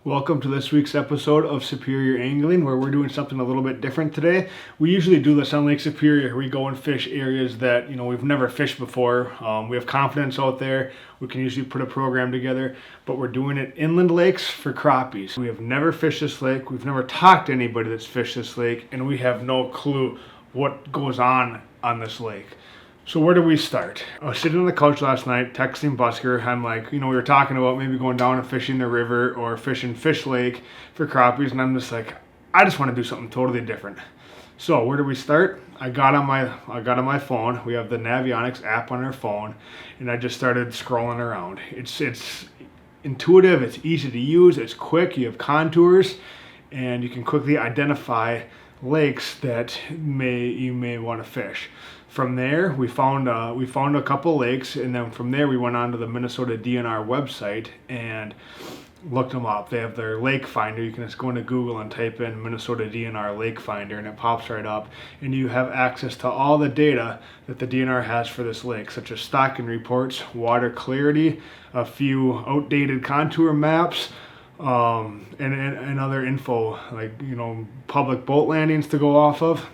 Welcome to this week's episode of Superior Angling, where we're doing something a little bit different today. We usually do this on Lake Superior. We go and fish areas that we've never fished before. We have confidence out there. We can usually put a program together, but we're doing it inland lakes for crappies. We have never fished this lake. We've never talked to anybody that's fished this lake, and we have no clue what goes on this lake. So where do we start? I was sitting on the couch last night texting Busker. I'm like, we were talking about maybe going down and fishing the river or fishing Fish Lake for crappies, and I'm just like, I just want to do something totally different. So where do we start? I got on my phone. We have the Navionics app on our phone, and I just started scrolling around. It's intuitive, it's easy to use, it's quick, you have contours, and you can quickly identify lakes that you may want to fish. From there, we found a couple lakes, and then from there we went on to the Minnesota DNR website and looked them up. They have their lake finder. You can just go into Google and type in Minnesota DNR lake finder, and it pops right up, and you have access to all the data that the DNR has for this lake, such as stocking reports, water clarity, a few outdated contour maps, and other info like public boat landings to go off of.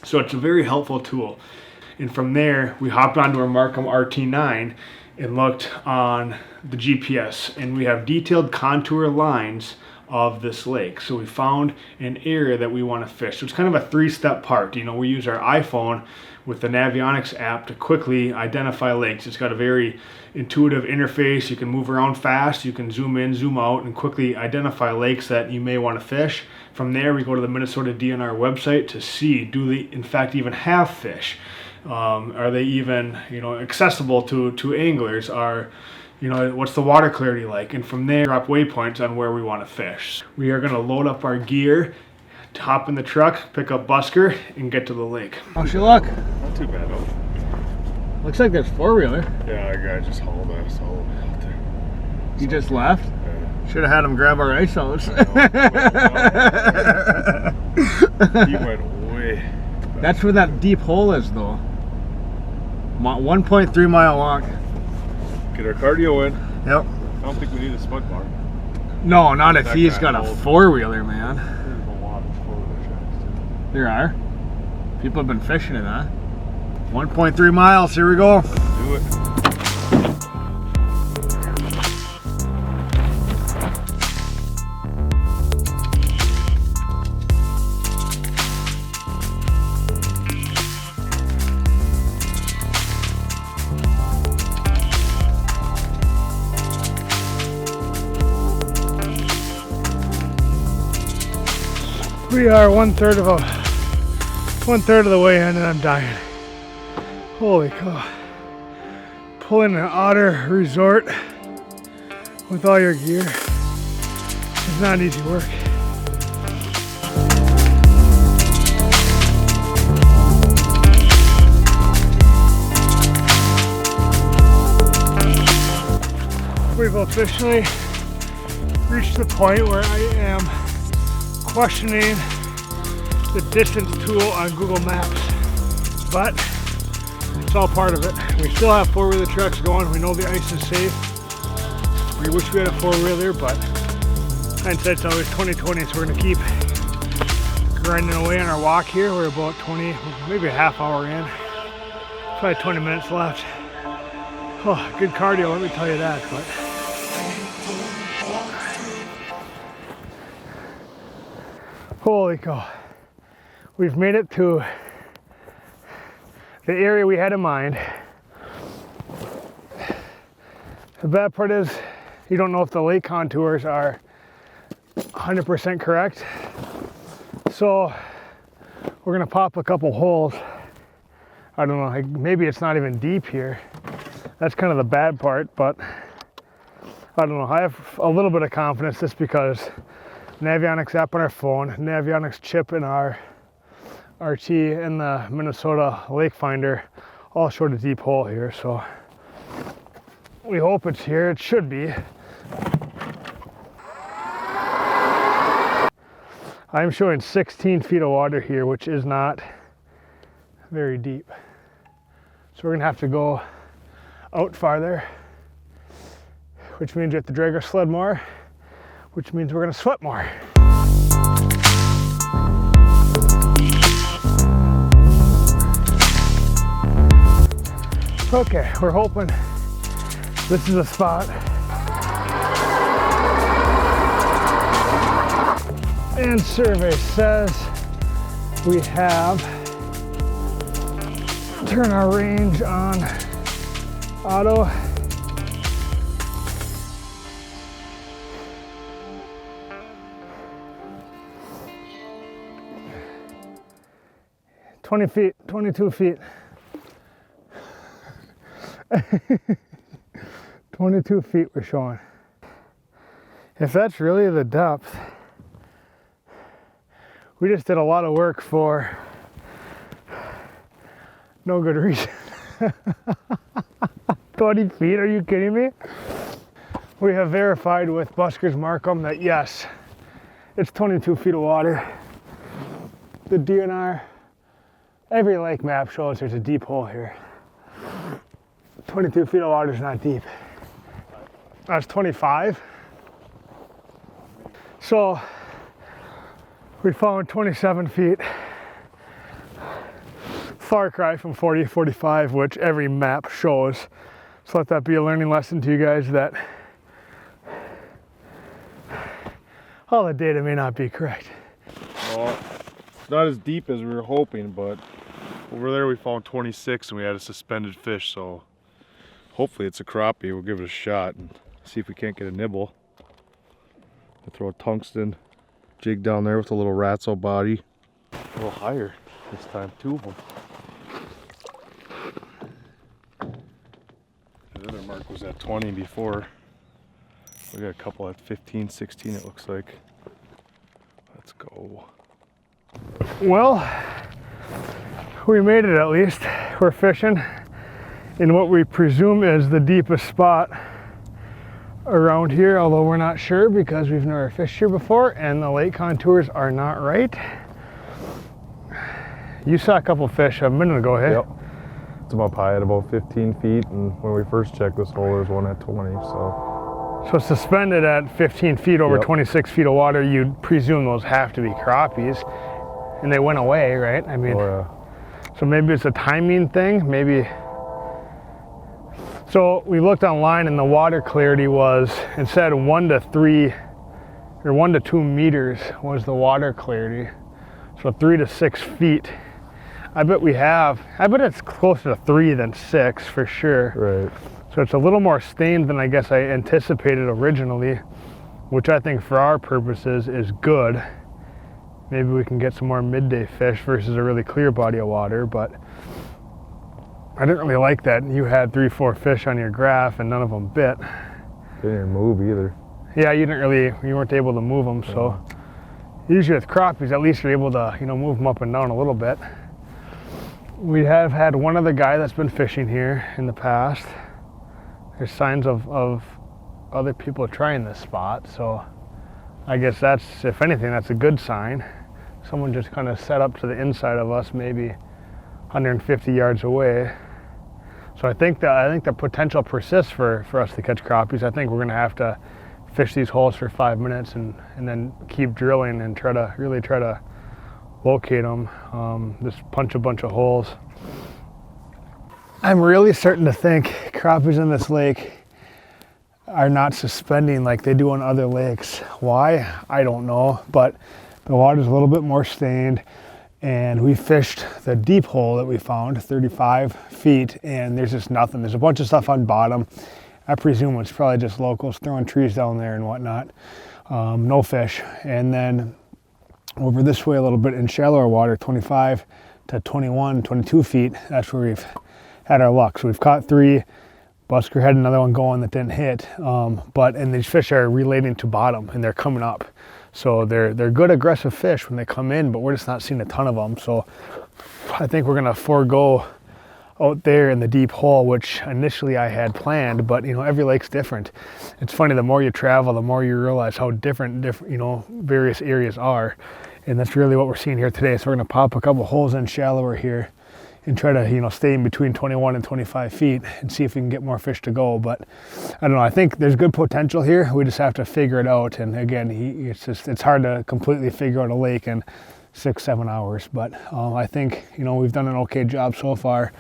So it's a very helpful tool. And from there, we hopped onto our Markham RT9 and looked on the GPS, and we have detailed contour lines of this lake. So we found an area that we want to fish. So it's kind of a three-step part. We use our iPhone with the Navionics app to quickly identify lakes. It's got a very intuitive interface. You can move around fast. You can zoom in, zoom out, and quickly identify lakes that you may want to fish. From there, we go to the Minnesota DNR website to see, do they in fact even have fish? Are they even accessible to anglers? What's the water clarity like? And from there, drop waypoints on where we want to fish. We are going to load up our gear, hop in the truck, pick up Busker, and get to the lake. How's your luck? Not too bad though. Looks like there's four-wheeler. Yeah, our guy just hauled us all the way out there. You just left? Yeah. Should have had him grab our ice outs. He went way back. That's where that deep hole is, though. 1.3 mile long. Get our cardio in. Yep. I don't think we need a spud bar. No, not if That he's guy got a hauled. four-wheeler, man. There's a lot of four-wheeler tracks too. There are. People have been fishing it, huh? 1.3 miles, here we go. Do it. We are one third of the way in, and I'm dying. Holy cow. Pulling an Otter Resort with all your gear is not easy work. We've officially reached the point where I am questioning the distance tool on Google Maps, but it's all part of it. We still have four-wheeler trucks going. We know the ice is safe. We wish we had a four-wheeler, but hindsight's always 20/20, so we're gonna keep grinding away on our walk here. We're about 20, maybe a half hour in. Probably 20 minutes left. Oh, good cardio, let me tell you that, but holy cow. We've made it to the area we had in mind. The bad part is you don't know if the lake contours are 100% correct. So we're gonna pop a couple holes. I don't know, maybe it's not even deep here. That's kind of the bad part, but I don't know. I have a little bit of confidence just because Navionics app on our phone, Navionics chip in our RT, and the Minnesota Lake Finder all showed a deep hole here, so we hope it's here. It should be. I'm showing 16 feet of water here, which is not very deep. So we're gonna have to go out farther, which means we have to drag our sled more. which means we're gonna sweat more. Okay, we're hoping this is a spot. And survey says we have, turn our range on auto. "20 feet, 22 feet." 22 feet we're showing. If that's really the depth, we just did a lot of work for no good reason. 20 feet, are you kidding me? We have verified with Buskers Markham that yes, it's 22 feet of water. The DNR, every lake map shows there's a deep hole here. 22 feet of water is not deep. That's 25. So we found 27 feet. Far cry from 40, 45, which every map shows. So let that be a learning lesson to you guys that all the data may not be correct. Well, it's not as deep as we were hoping, but over there we found 26 and we had a suspended fish, so hopefully it's a crappie. We'll give it a shot and see if we can't get a nibble. We'll throw a tungsten jig down there with a little ratso body. A little higher this time, 2 of them. The other mark was at 20 before. We got a couple at 15, 16 it looks like. Let's go. Well, we made it at least. We're fishing in what we presume is the deepest spot around here, although we're not sure because we've never fished here before and the lake contours are not right. You saw a couple fish a minute ago, hey? Yep. It's up high at about 15 feet, and when we first checked this hole, there's one at 20, So suspended at 15 feet over 26 feet of water, you'd presume those have to be crappies, and they went away, right? I mean, so maybe it's a timing thing, maybe. So we looked online and the water clarity was, it said 1 to 3 or 1 to 2 meters was the water clarity. So 3 to 6 feet. I bet it's closer to 3 than 6 for sure. Right. So it's a little more stained than I guess I anticipated originally, which I think for our purposes is good. Maybe we can get some more midday fish versus a really clear body of water, but I didn't really like that. You had 3-4 fish on your graph and none of them bit. Didn't even move either. Yeah, you weren't able to move them, so usually with crappies, at least you're able to, move them up and down a little bit. We have had one other guy that's been fishing here in the past. There's signs of other people trying this spot, so I guess that's, if anything, that's a good sign. Someone just kind of set up to the inside of us, maybe 150 yards away. So I think the potential persists for us to catch crappies. I think we're gonna have to fish these holes for 5 minutes and then keep drilling and try to locate them. Just punch a bunch of holes. I'm really starting to think crappies in this lake are not suspending like they do on other lakes. Why? I don't know, but the water's a little bit more stained, and we fished the deep hole that we found, 35 feet, and there's just nothing. There's a bunch of stuff on bottom. I presume it's probably just locals throwing trees down there and whatnot. No fish. And then over this way a little bit in shallower water, 25 to 21, 22 feet, that's where we've had our luck. So we've caught 3. Busker had another one going that didn't hit, and these fish are relating to bottom and they're coming up. So they're good aggressive fish when they come in, but we're just not seeing a ton of them. So I think we're gonna forego out there in the deep hole, which initially I had planned, but every lake's different. It's funny, the more you travel, the more you realize how different various areas are. And that's really what we're seeing here today. So we're gonna pop a couple holes in shallower here and try to, you know, stay in between 21 and 25 feet and see if we can get more fish to go. But I don't know, I think there's good potential here. We just have to figure it out. And again, it's hard to completely figure out a lake in 6-7 hours. But I think, you know, we've done an okay job so far.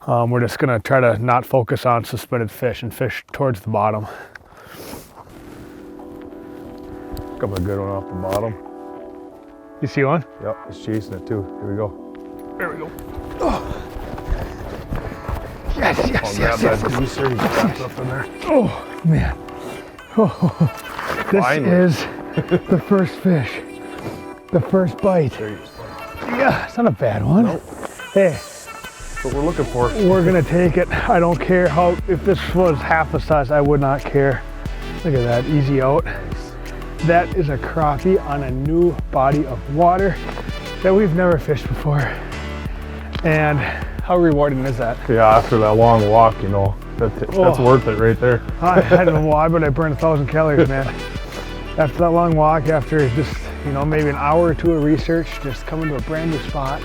We're just gonna try to not focus on suspended fish and fish towards the bottom. Couple of good one off the bottom. You see one? Yep, he's chasing it too. Here we go. There we go. Oh. Yes, I'll yes, grab yes, yes. that greaser. He's got up in there. Oh, man. Oh, this Finally. is the first fish. The first bite. There he is. Yeah, it's not a bad one. Nope. Hey, That's what we're looking for. we're gonna take it. I don't care how, if this was half the size, I would not care. Look at that, easy out. That is a crappie on a new body of water that we've never fished before. And how rewarding is that? Yeah, after that long walk, you know, that's Oh. worth it right there. I don't know why, but I burned 1,000 calories, man. After that long walk, after just, you know, maybe an hour or two of research, just coming to a brand new spot,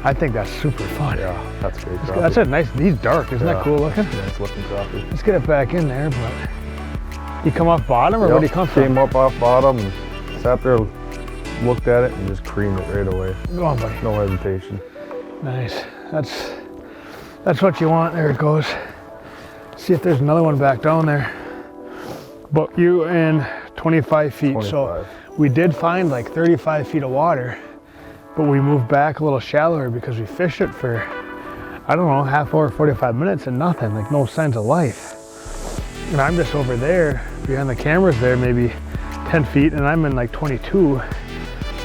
I think that's super fun. Yeah, that's great. That's a nice, he's dark, isn't that Yeah. cool looking? Nice looking crappie. Let's get it back in there, but he come off bottom or where'd he come from? Came up off bottom and sat there, looked at it, and just creamed it right away. Go on, buddy. No hesitation. Nice. That's what you want. There it goes. See if there's another one back down there. But you in 25 feet. 25. So we did find like 35 feet of water, but we moved back a little shallower because we fished it for, I don't know, half hour, 45 minutes and nothing, like no signs of life. And I'm just over there behind the cameras there, maybe 10 feet, and I'm in like 22.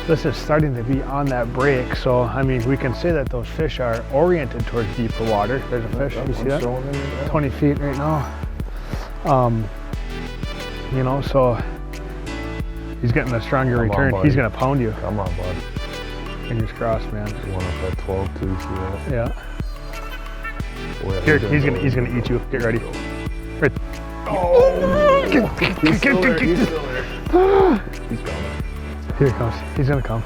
This is starting to be on that break. So, I mean, we can say that those fish are oriented towards deeper water. There's a fish, you see that? 20 feet right now. You know, so he's getting a stronger Come on, return. buddy. He's gonna pound you. Come on, bud. Fingers crossed, man. One up at 12 too, see that? Yeah. Oh, yeah, Here, he's gonna eat you. Get ready. Right. Oh! He's still there, he's still there. He's coming. Here he comes. He's gonna come.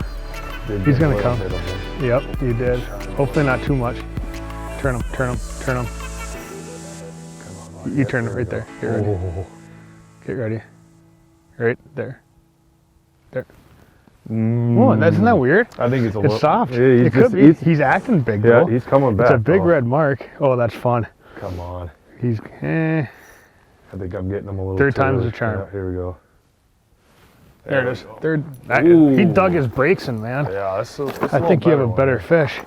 Did He's get a gonna little come. bit of him. Yep, you did. Hopefully not too much. Turn him, turn him, turn him. Come on, You turn it right there. Get ready. Oh. Get ready. Right there. There. Mm. Oh, isn't that weird? I think it's a little. It's soft. Yeah, he's It could just- be. He's acting big Yeah, though. he's coming back. It's a big though. red mark. Oh, that's fun. Come on. He's I think I'm getting him a little. Third too time's early. the charm. Yeah, here we go. there it we is. go. Third. Ooh. He dug his brakes in, man. Yeah, this is. I think you have a better fish.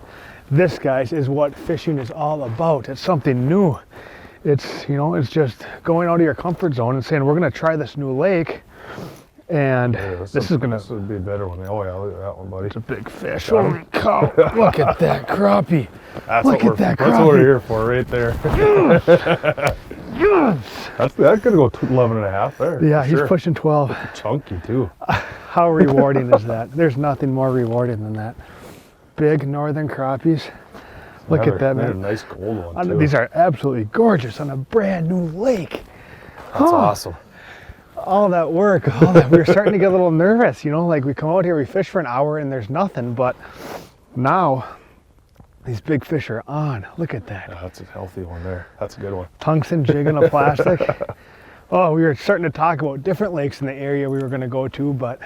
This, guys, is what fishing is all about. It's something new. It's, you know, it's just going out of your comfort zone and saying, we're going to try this new lake. And this is going This to, would be a better one. Oh yeah, look at that one, buddy. it's a big fish. Holy cow. Look at that crappie. That's Look what at that That's what we're crappie. here for, right there. Yes. That's gonna go 11 and a half there. Yeah, for he's sure. pushing 12. Chunky too. How rewarding is that? There's nothing more rewarding than that. Big northern crappies. Look at that, Another man. nice gold one too. These are absolutely gorgeous on a brand new lake. That's awesome. All that work, all that, we were starting to get a little nervous, you know, like we come out here, we fish for an hour and there's nothing, but now these big fish are on. Look at that. Yeah, that's a healthy one there. That's a good one. Tungsten jig in a plastic. Oh, we were starting to talk about different lakes in the area we were going to go to, but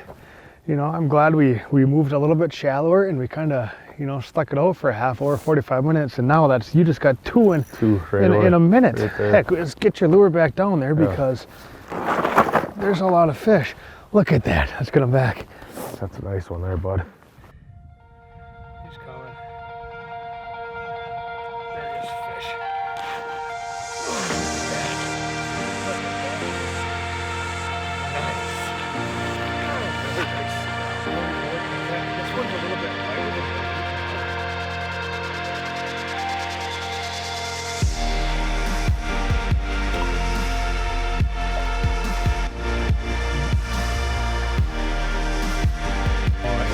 you know, I'm glad we moved a little bit shallower and we kind of, you know, stuck it out for a half hour, 45 minutes, and now that's, you just got two in a minute. Right there. Heck, let's get your lure back down there Yeah. because there's a lot of fish. Look at that. Let's get him back. That's a nice one there, bud. He's coming. There is fish. This one's a little bit lighter.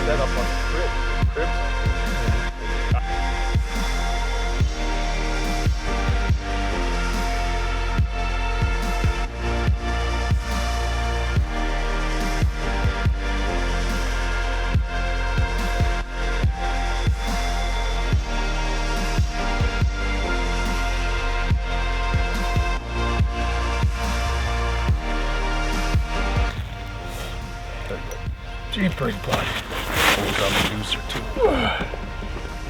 Set up on the crib. Jeepers, bud. Hold on the juicer too.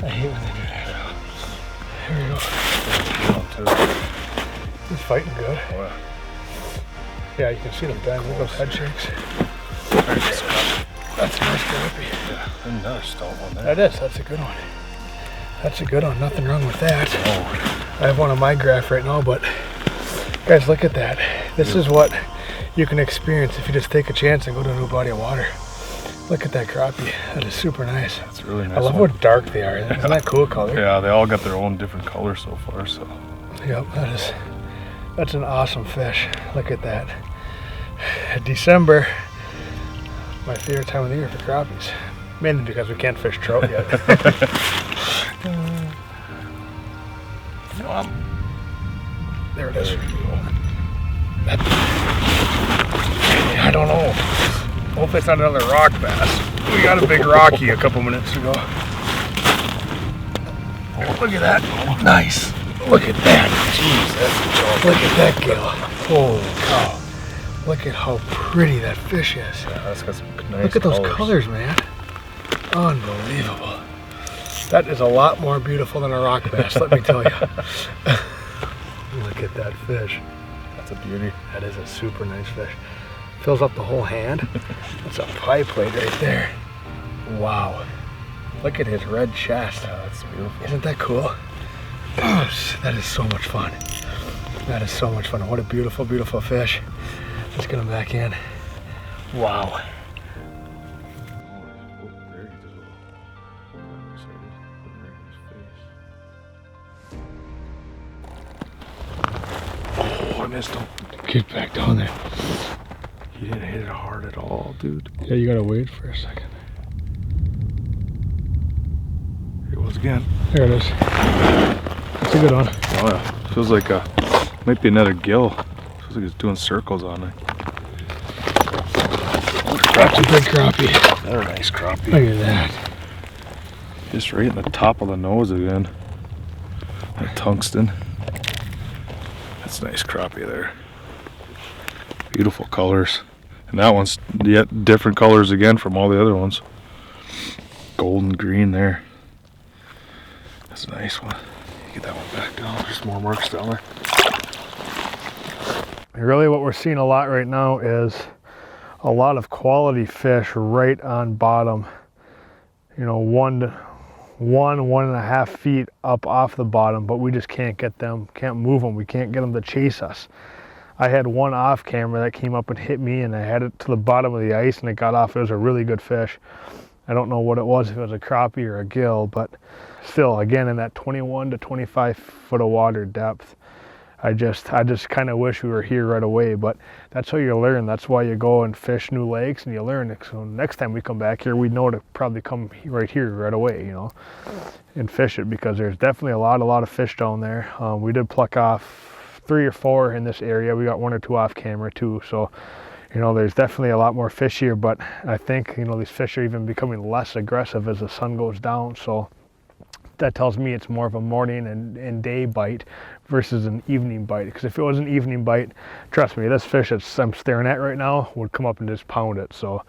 I hate when they do that. Here we go. He's fighting good. Oh, yeah. Yeah, you can see them bend. Look at those head shakes. That's a nice crappie. Yeah, another stout one there. That is. That's a good one. That's a good one. Nothing wrong with that. Oh, I have one on my graph right now, but guys, look at that. This is what you can experience if you just take a chance and go to a new body of water. Look at that crappie. That is super nice. that's a really nice. I love one. how dark they are. Isn't that cool color? Yeah, they all got their own different colors so far. So Yep, that's an awesome fish. Look at that. December, my favorite time of the year for crappies. Mainly because we can't fish trout yet. There it is. I don't know. Hopefully it's not another rock bass. We got a big rocky a couple minutes ago. Look at that. Nice. Look at that. Jeez, that's look at that gill. Holy cow. Look at how pretty that fish is. yeah, that's got some nice. Look at those colors, man. Unbelievable. That is a lot more beautiful than a rock bass, let me tell you. Look at that fish. That's a beauty. That is a super nice fish. Fills up the whole hand. That's a pie plate right there. Wow. Look at his red chest. Yeah, that's beautiful. Isn't that cool? Gosh, that is so much fun. That is so much fun. What a beautiful, beautiful fish. Let's get him back in. Wow. Oh, I missed him. Get back down there. He didn't hit it hard at all, dude. Yeah, you gotta wait for a second. Here it was again. There it is. That's a good one. Oh yeah. Feels like might be another gill. Feels like it's doing circles on it. That's a big crappie. Another nice crappie. Look at that. Just right in the top of the nose again. That tungsten. That's a nice crappie there. Beautiful colors. And that one's yet different colors again from all the other ones. Golden green there. That's a nice one. Get that one back down. There's more marks down there. Really what we're seeing a lot right now is a lot of quality fish right on bottom. You know, 1.5 feet up off the bottom, but we just can't get them, can't move them. We can't get them to chase us. I had one off camera that came up and hit me, and I had it to the bottom of the ice and it got off. It was a really good fish. I don't know what it was, if it was a crappie or a gill, but still, again, in that 21 to 25 foot of water depth. I just kind of wish we were here right away, but that's how you learn. That's why you go and fish new lakes and you learn. So next time we come back here, we know to probably come right here right away, you know, and fish it, because there's definitely a lot of fish down there. We did pluck off 3 or 4 in this area. We got 1 or 2 off camera too. So, you know, there's definitely a lot more fish here, but I think, you know, these fish are even becoming less aggressive as the sun goes down. So that tells me it's more of a morning and day bite versus an evening bite. Because if it was an evening bite, trust me, this fish that I'm staring at right now would come up and just pound it. So,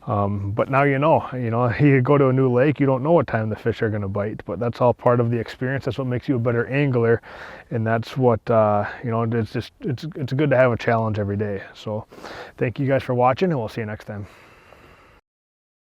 but now you know, you go to a new lake, you don't know what time the fish are going to bite, but that's all part of the experience. That's what makes you a better angler, and that's what you know. It's good to have a challenge every day. So, thank you guys for watching, and we'll see you next time.